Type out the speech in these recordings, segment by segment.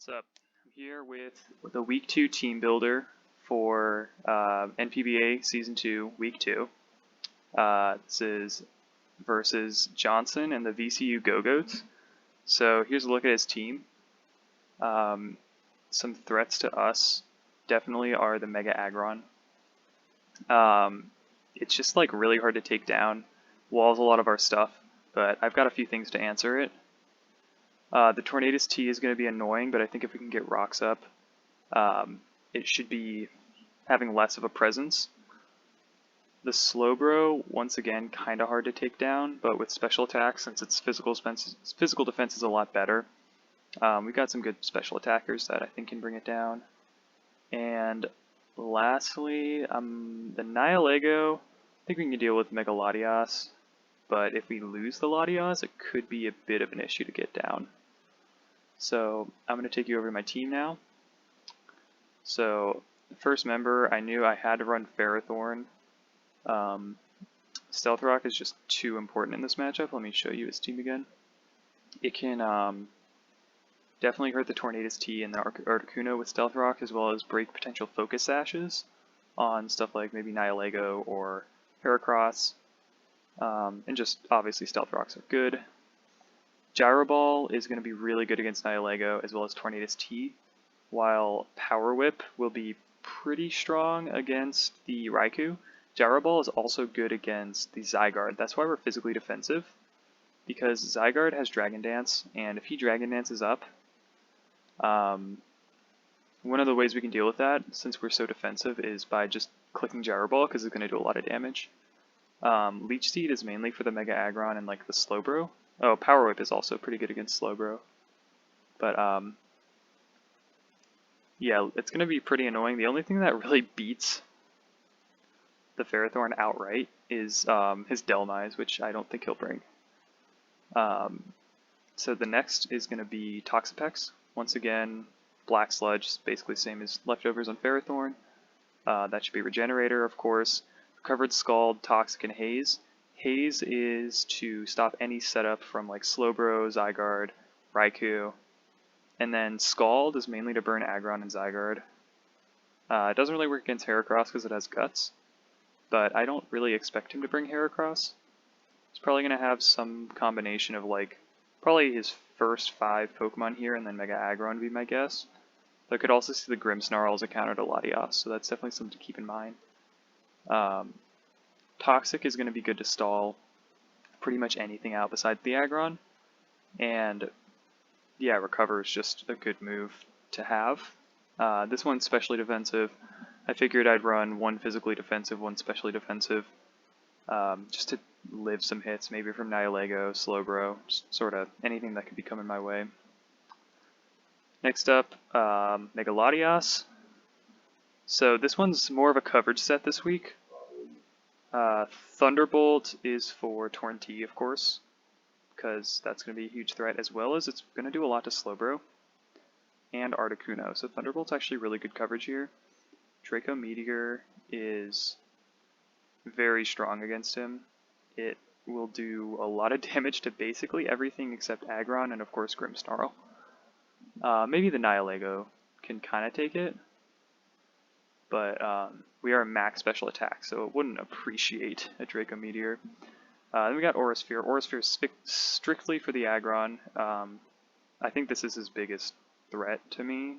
What's up? I'm here with the Week 2 team builder for NPBA Season 2, Week 2. This is versus Johnson and the VCU Gogoats. So here's a look at his team. Some threats to us definitely are the Mega Aggron. It's just like really hard to take down. Walls a lot of our stuff, but I've got a few things to answer it. The Tornadus T is going to be annoying, but I think if we can get rocks up, it should be having less of a presence. The Slowbro, once again, kind of hard to take down, but with special attacks, since its physical defense is a lot better, we've got some good special attackers that I think can bring it down. And lastly, the Nihilego, I think we can deal with Mega Latias, but if we lose the Latias, it could be a bit of an issue to get down. So I'm going to take you over to my team now. So the first member, I knew I had to run Ferrothorn. Stealth Rock is just too important in this matchup. Let me show you his team again. It can definitely hurt the Tornadus T and the Articuno with Stealth Rock, as well as break potential Focus Sashes on stuff like maybe Nihilego or Heracross. And just obviously Stealth Rocks are good. Gyro Ball is going to be really good against Nihilego as well as Tornadus T, while Power Whip will be pretty strong against the Raikou. Gyro Ball is also good against the Zygarde. That's why we're physically defensive, because Zygarde has Dragon Dance, and if he Dragon Dances up, one of the ways we can deal with that, since we're so defensive, is by just clicking Gyro Ball, because it's going to do a lot of damage. Leech Seed is mainly for the Mega Aggron and like the Slowbro. Oh, Power Whip is also pretty good against Slowbro. But yeah, it's going to be pretty annoying. The only thing that really beats the Ferrothorn outright is his Delmise, which I don't think he'll bring. So the next is going to be Toxapex. Once again, Black Sludge is basically the same as Leftovers on Ferrothorn. That should be Regenerator, of course. Recovered Scald, Toxic, and Haze. Haze is to stop any setup from like Slowbro, Zygarde, Raikou. And then Scald is mainly to burn Aggron and Zygarde. It doesn't really work against Heracross because it has Guts, but I don't really expect him to bring Heracross. He's probably going to have some combination of like, probably his first 5 Pokemon here and then Mega Aggron would be my guess. But I could also see the Grimmsnarl as a counter to Latias, so that's definitely something to keep in mind. Toxic is going to be good to stall pretty much anything out besides the Aggron, and yeah, Recover is just a good move to have. This one's specially defensive. I figured I'd run one physically defensive, one specially defensive, just to live some hits, maybe from Nihilego, Slowbro, just sort of anything that could be coming my way. Next up, Mega Latias. So this one's more of a coverage set this week. Thunderbolt is for Torn T, of course, because that's going to be a huge threat, as well as it's going to do a lot to Slowbro and Articuno. So Thunderbolt's actually really good coverage here. Draco Meteor is very strong against him. It will do a lot of damage to basically everything except Aggron and of course Grimmsnarl. Maybe the Nihilego can kind of take it, but we are max special attack, so it wouldn't appreciate a Draco Meteor. Then we got Aura Sphere. Aura Sphere is strictly for the Aggron. I think this is his biggest threat to me,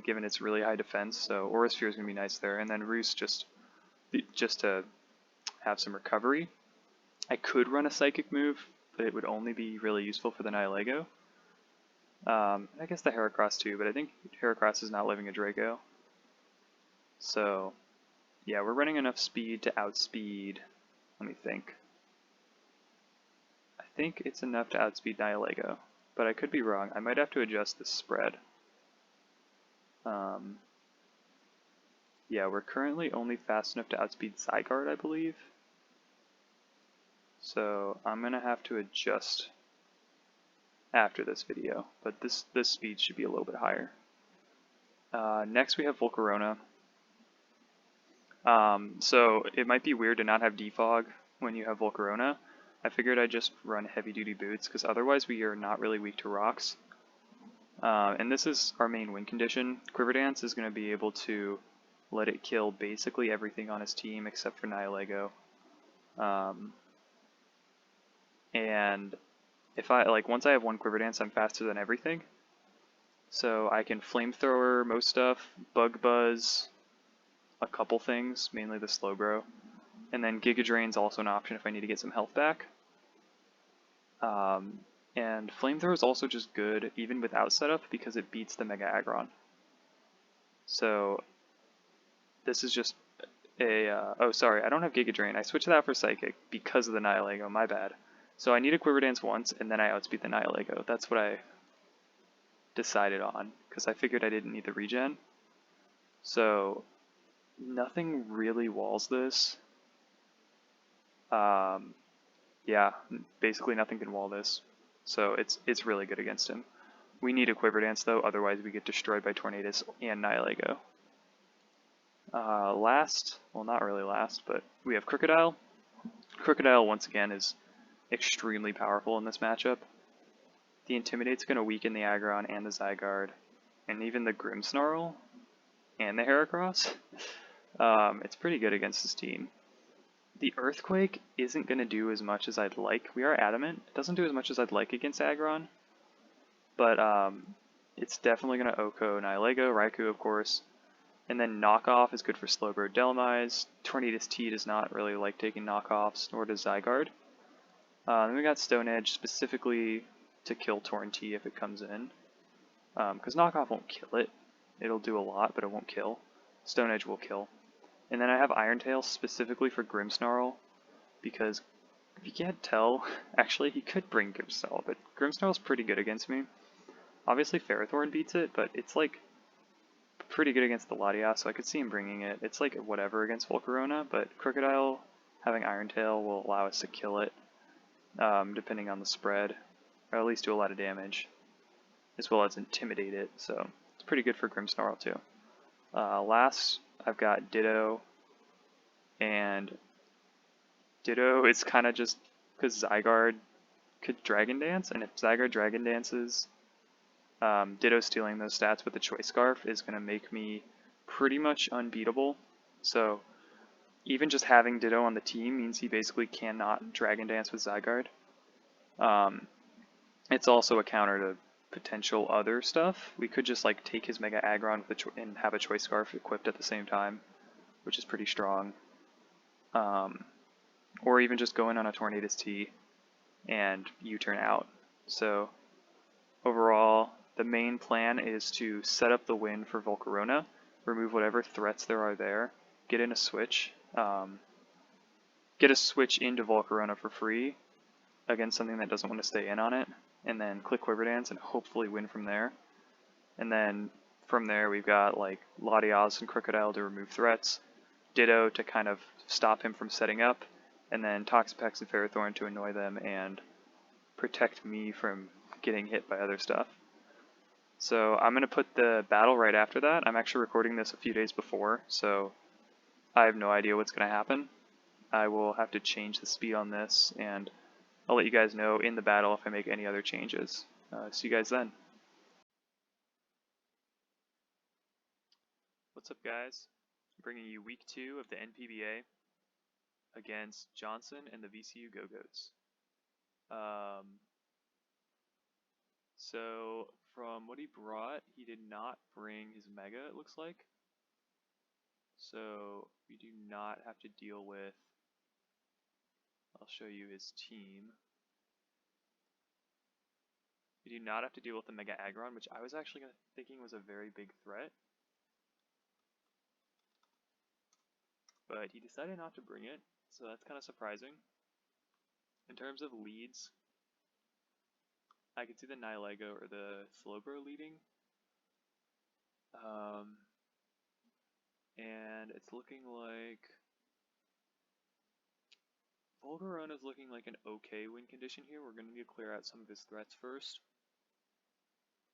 given its really high defense, so Aura Sphere is going to be nice there. And then Roost just to have some recovery. I could run a Psychic move, but it would only be really useful for the Nihilego. I guess the Heracross too, but I think Heracross is not living a Draco. So, yeah, we're running enough speed to outspeed. Let me think. I think it's enough to outspeed Nihilego, but I could be wrong. I might have to adjust the spread. Yeah, we're currently only fast enough to outspeed Zygarde, I believe. So I'm going to have to adjust after this video, but this speed should be a little bit higher. Next we have Volcarona. So it might be weird to not have Defog when you have Volcarona. I figured I'd just run heavy duty boots because otherwise we are not really weak to rocks. And this is our main win condition. Quiver Dance is going to be able to let it kill basically everything on his team except for Nihilego. And if once I have one Quiver Dance, I'm faster than everything. So I can Flamethrower most stuff, Bug Buzz, a couple things, mainly the Slowbro. And then Giga Drain's also an option if I need to get some health back. And Flamethrower is also just good even without setup because it beats the Mega Aggron. So this is just a, oh sorry, I don't have Giga Drain. I switched that for Psychic because of the Nihilego, my bad. So I need a Quiver Dance once and then I outspeed the Nihilego. That's what I decided on because I figured I didn't need the regen. So nothing really walls this. Yeah, basically nothing can wall this. So it's really good against him. We need a Quiver Dance though, otherwise we get destroyed by Tornadus and Nihilego. Last, well not really last, but we have Crocodile. Crocodile once again is extremely powerful in this matchup. The Intimidate's going to weaken the Aggron and the Zygarde, and even the Grimmsnarl and the Heracross. It's pretty good against this team. The Earthquake isn't going to do as much as I'd like. We are adamant. It doesn't do as much as I'd like against Aggron, but it's definitely going to OHKO Nihilego, Raikou of course, and then Knockoff is good for Slowbro Dhelmise. Tornadus T does not really like taking knockoffs, nor does Zygarde. Then we got Stone Edge specifically to kill Torn T if it comes in, because Knockoff won't kill it. It'll do a lot, but it won't kill. Stone Edge will kill. And then I have Iron Tail specifically for Grimmsnarl, because if you can't tell, actually he could bring Grimmsnarl, but Grimmsnarl's pretty good against me. Obviously Ferrothorn beats it, but it's like pretty good against the Latias, so I could see him bringing it. It's like whatever against Volcarona, but Crocodile having Iron Tail will allow us to kill it, depending on the spread, or at least do a lot of damage, as well as intimidate it, so it's pretty good for Grimmsnarl too. Last, I've got Ditto, and Ditto is kind of just because Zygarde could Dragon Dance, and if Zygarde Dragon Dances, Ditto stealing those stats with the Choice Scarf is going to make me pretty much unbeatable. So even just having Ditto on the team means he basically cannot Dragon Dance with Zygarde. It's also a counter to potential other stuff. We could just like take his Mega Aggron with and have a Choice Scarf equipped at the same time, which is pretty strong. Or even just go in on a Tornadus T and U-turn out. So overall, the main plan is to set up the win for Volcarona, remove whatever threats there are there, get in a switch, get a switch into Volcarona for free against something that doesn't want to stay in on it, and then click Quiver Dance and hopefully win from there. And then from there we've got like Latias and Crocodile to remove threats, Ditto to kind of stop him from setting up, and then Toxapex and Ferrothorn to annoy them and protect me from getting hit by other stuff. So I'm going to put the battle right after that. I'm actually recording this a few days before, so I have no idea what's going to happen. I will have to change the speed on this, and I'll let you guys know in the battle if I make any other changes. See you guys then. What's up, guys? I'm bringing you week 2 of the NPBA against Johnson and the VCU Gogoats. So from what he brought, he did not bring his Mega, it looks like. So we do not have to deal with, I'll show you his team. We do not have to deal with the Mega Aggron, which I was actually thinking was a very big threat. But he decided not to bring it, so that's kind of surprising. In terms of leads, I could see the Nihilego or the Slowbro leading. And it's looking like Volcarona's looking like an okay win condition here. We're going to need to clear out some of his threats first.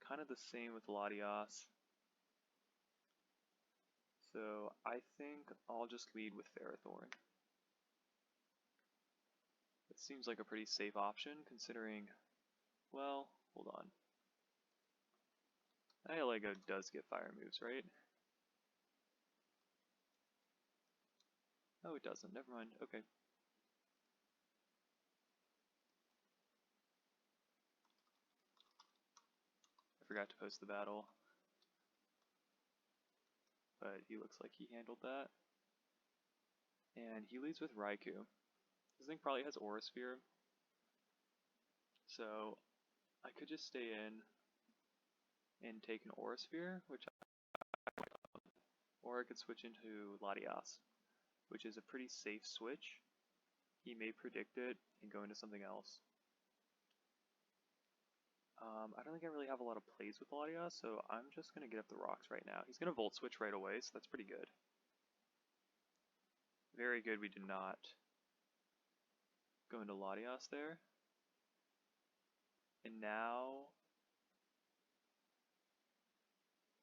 Kind of the same with Latias. So I think I'll just lead with Ferrothorn. It seems like a pretty safe option considering, well, hold on. Lego does get fire moves, right? Oh, it doesn't. Never mind. Okay. I forgot to post the battle. But he looks like he handled that. And he leads with Raikou. This thing probably has Aura Sphere. So I could just stay in and take an Aura Sphere, or I could switch into Latias, which is a pretty safe switch. He may predict it and go into something else. I don't think I really have a lot of plays with Latias, so I'm just going to get up the rocks right now. He's going to Volt Switch right away, so that's pretty good. Very good we did not go into Latias there. And now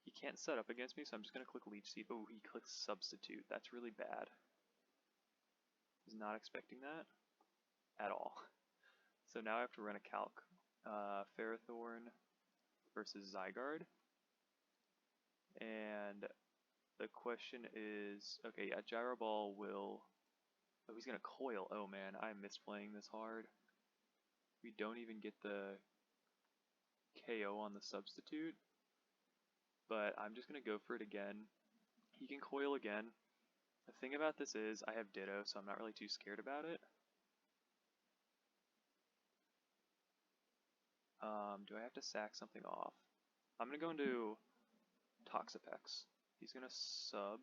he can't set up against me, so I'm just going to click Leech Seed. Oh, he clicks Substitute. That's really bad. Was not expecting that at all. So now I have to run a calc. Ferrothorn versus Zygarde. And the question is, okay, yeah, Gyro Ball will... Oh, he's going to Coil. Oh man, I'm misplaying this hard. We don't even get the KO on the Substitute. But I'm just going to go for it again. He can Coil again. The thing about this is, I have Ditto, so I'm not really too scared about it. Do I have to sack something off? I'm going to go into Toxapex. He's going to sub.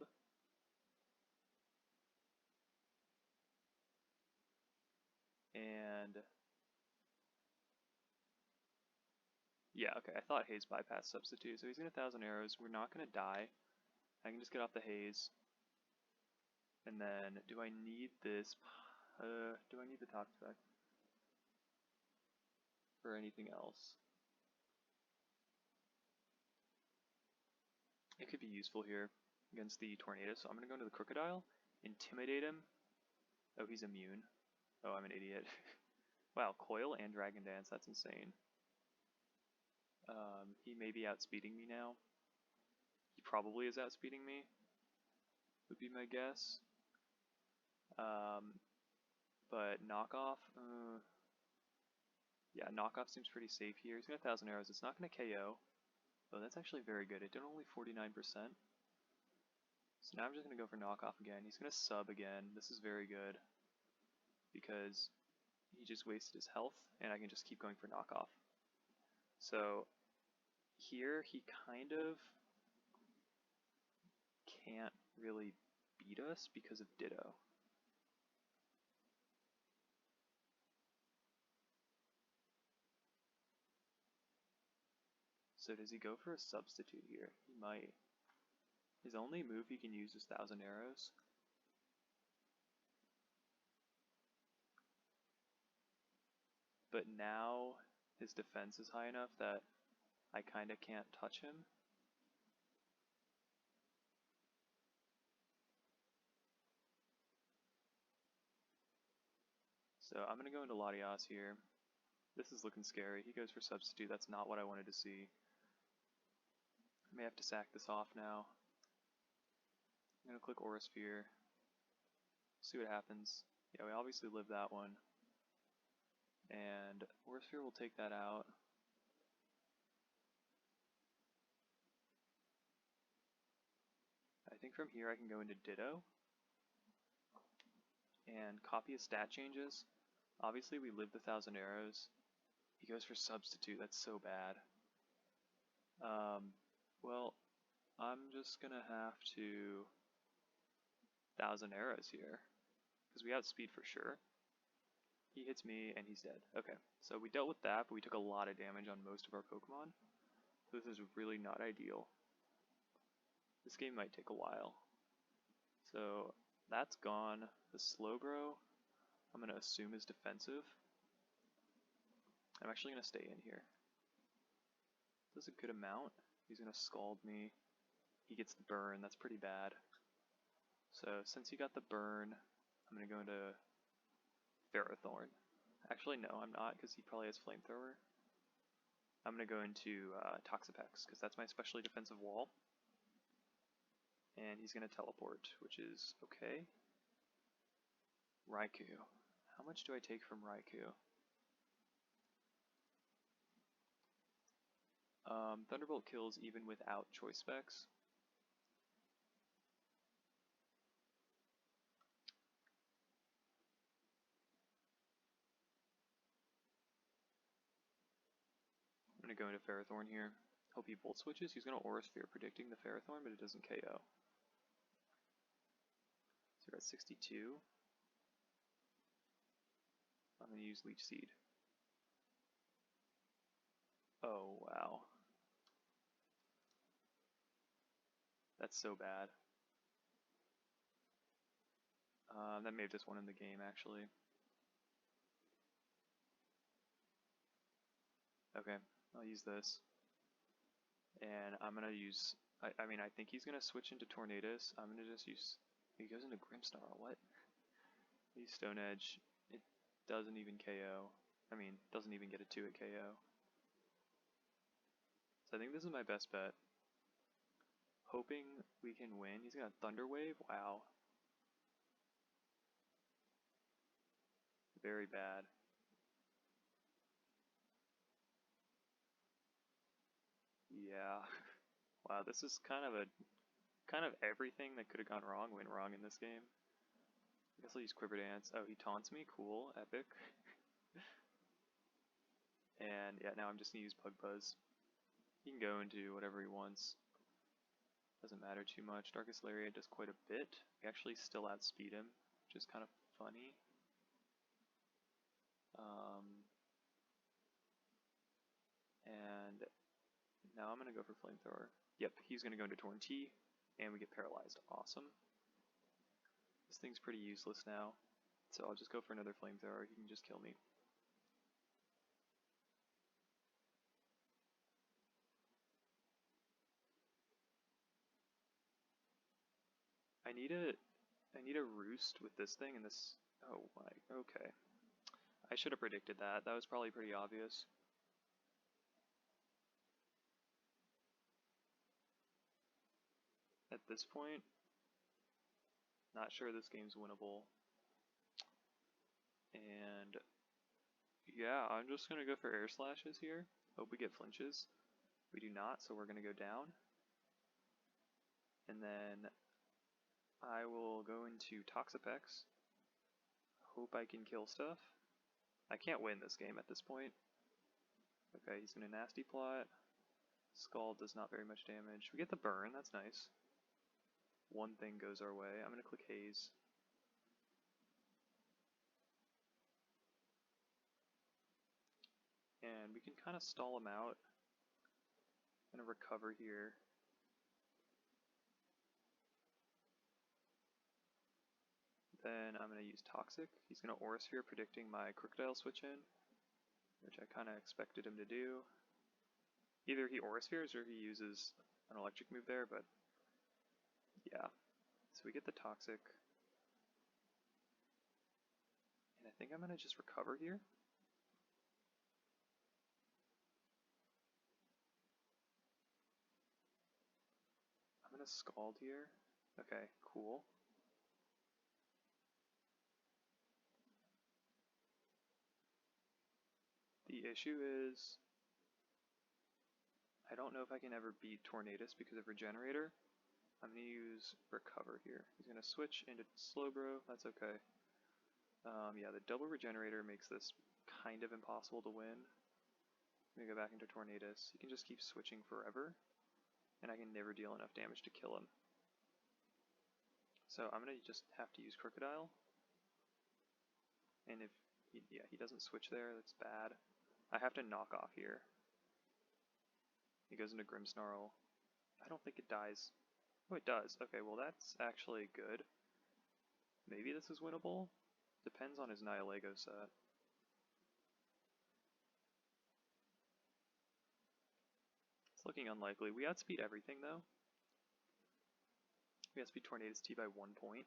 And... yeah, okay, I thought Haze bypassed Substitute, so he's going to 1,000 Arrows. We're not going to die. I can just get off the Haze. And then, do I need this? Do I need the Toxapex? Or anything else? It could be useful here against the Tornado, so I'm going to go into the Crocodile, intimidate him. Oh, he's immune. Oh, I'm an idiot. Wow, Coil and Dragon Dance, that's insane. He may be outspeeding me now. He probably is outspeeding me, would be my guess. But Knockoff, yeah, Knockoff seems pretty safe here. He's got 1,000 Arrows, it's not going to KO. Oh, that's actually very good. It did only 49%. So now I'm just going to go for Knockoff again. He's going to sub again. This is very good because he just wasted his health and I can just keep going for Knockoff. So here he kind of can't really beat us because of Ditto. So does he go for a substitute here? He might. His only move he can use is 1,000 Arrows. But now his defense is high enough that I kinda can't touch him. So I'm gonna go into Latias here. This is looking scary. He goes for substitute. That's not what I wanted to see. I may have to sack this off now. I'm gonna click Aura Sphere. See what happens. Yeah, we obviously live that one. And Aura Sphere will take that out. I think from here I can go into Ditto and copy his stat changes. Obviously we live the 1,000 Arrows. He goes for substitute. That's so bad. Well, I'm just gonna have to 1,000 Arrows here because we outspeed for sure. He hits me and he's dead. Okay, so we dealt with that, but we took a lot of damage on most of our Pokemon. So this is really not ideal. This game might take a while. So that's gone. The Slowbro, I'm going to assume is defensive. I'm actually going to stay in here. Does a good amount. He's going to Scald me. He gets the burn. That's pretty bad. So since he got the burn, I'm going to go into Ferrothorn. Actually, no, I'm not, because he probably has Flamethrower. I'm going to go into Toxapex, because that's my specially defensive wall. And he's going to teleport, which is okay. Raikou. How much do I take from Raikou? Thunderbolt kills even without choice specs. I'm going to go into Ferrothorn here. Hope he Volt Switches. He's going to Aura Sphere, predicting the Ferrothorn, but it doesn't KO. So we're at 62. I'm going to use Leech Seed. Oh, wow. That's so bad. That may have just won in the game, actually. Okay, I'll use this. And I'm going to use... I mean, I think he's going to switch into Tornadus. I'm going to just use... He goes into Grimmsnarl, what? Use Stone Edge. It doesn't even KO. I mean, doesn't even get a 2-hit KO. So I think this is my best bet. Hoping we can win. He's got a Thunder Wave? Wow. Very bad. Yeah. Wow, this is kind of everything that could have gone wrong went wrong in this game. I guess I'll use Quiver Dance. Oh, he taunts me? Cool. Epic. And yeah, now I'm just gonna use Bug Buzz. He can go into whatever he wants. Doesn't matter too much. Darkest Lariat does quite a bit. We actually still outspeed him, which is kind of funny. And now I'm gonna go for Flamethrower. Yep, he's gonna go into Torn T, and we get paralyzed. Awesome. This thing's pretty useless now, so I'll just go for another Flamethrower. He can just kill me. I need a roost with this thing and this. Oh my. Okay. I should have predicted that. That was probably pretty obvious. At this point, not sure this game's winnable. And yeah, I'm just gonna go for Air Slashes here. Hope we get flinches. We do not, so we're gonna go down. And then I will go into Toxapex. Hope I can kill stuff. I can't win this game at this point. Okay, he's gonna Nasty Plot. Scald does not very much damage. We get the burn, that's nice. One thing goes our way. I'm gonna click Haze. And we can kind of stall him out. I'm gonna recover here. Then I'm gonna use Toxic. He's gonna Aura Sphere, predicting my Crocodile switch in, which I kind of expected him to do. Either he Aura Spheres or he uses an electric move there, but yeah. So we get the Toxic. And I think I'm gonna just recover here. I'm gonna Scald here. Okay, cool. The issue is, I don't know if I can ever beat Tornadus because of Regenerator. I'm going to use Recover here. He's going to switch into Slowbro, that's okay. Yeah, the double Regenerator makes this kind of impossible to win. I'm going to go back into Tornadus. He can just keep switching forever, and I can never deal enough damage to kill him. So I'm going to just have to use Crocodile. And if he doesn't switch there, that's bad. I have to knock off here. He goes into Grimmsnarl. I don't think it dies. Oh, it does. Okay, well that's actually good. Maybe this is winnable? Depends on his Nihilego set. It's looking unlikely. We outspeed everything though. We outspeed Tornadus T by 1 point.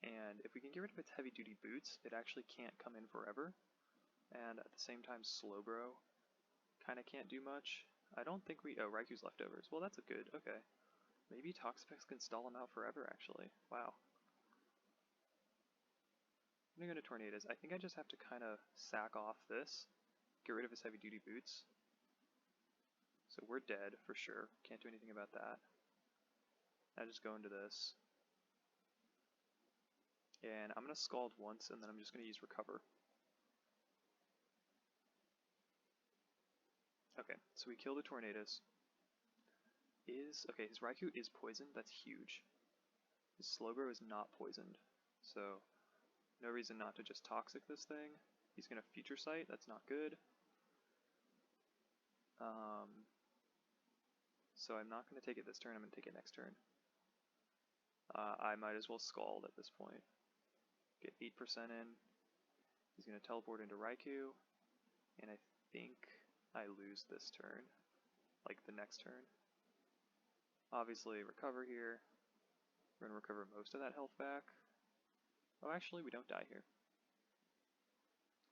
And if we can get rid of its heavy duty boots, it actually can't come in forever. And at the same time, Slowbro kind of can't do much. I don't think we... Oh, Raiku's leftovers. Well, that's a good... Okay. Maybe Toxapex can stall him out forever, actually. Wow. I'm gonna go to Tornadoes. I think I just have to kind of sack off this. Get rid of his heavy-duty boots. So we're dead, for sure. Can't do anything about that. I just go into this. And I'm going to Scald once, and then I'm just going to use Recover. Okay, so we kill the Tornadoes. Okay, his Raikou is poisoned. That's huge. His Slowbro is not poisoned. So, no reason not to just Toxic this thing. He's going to Future Sight. That's not good. So I'm not going to take it this turn. I'm going to take it next turn. I might as well Scald at this point. Get 8% in. He's going to teleport into Raikou. And I think I lose this turn. Like the next turn. Obviously, recover here. We're going to recover most of that health back. Oh, actually, we don't die here.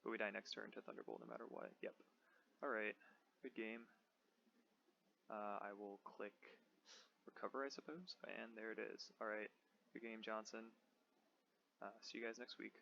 But we die next turn to Thunderbolt no matter what. Yep. Alright, good game. I will click recover, I suppose. And there it is. Alright, good game, Johnson. See you guys next week.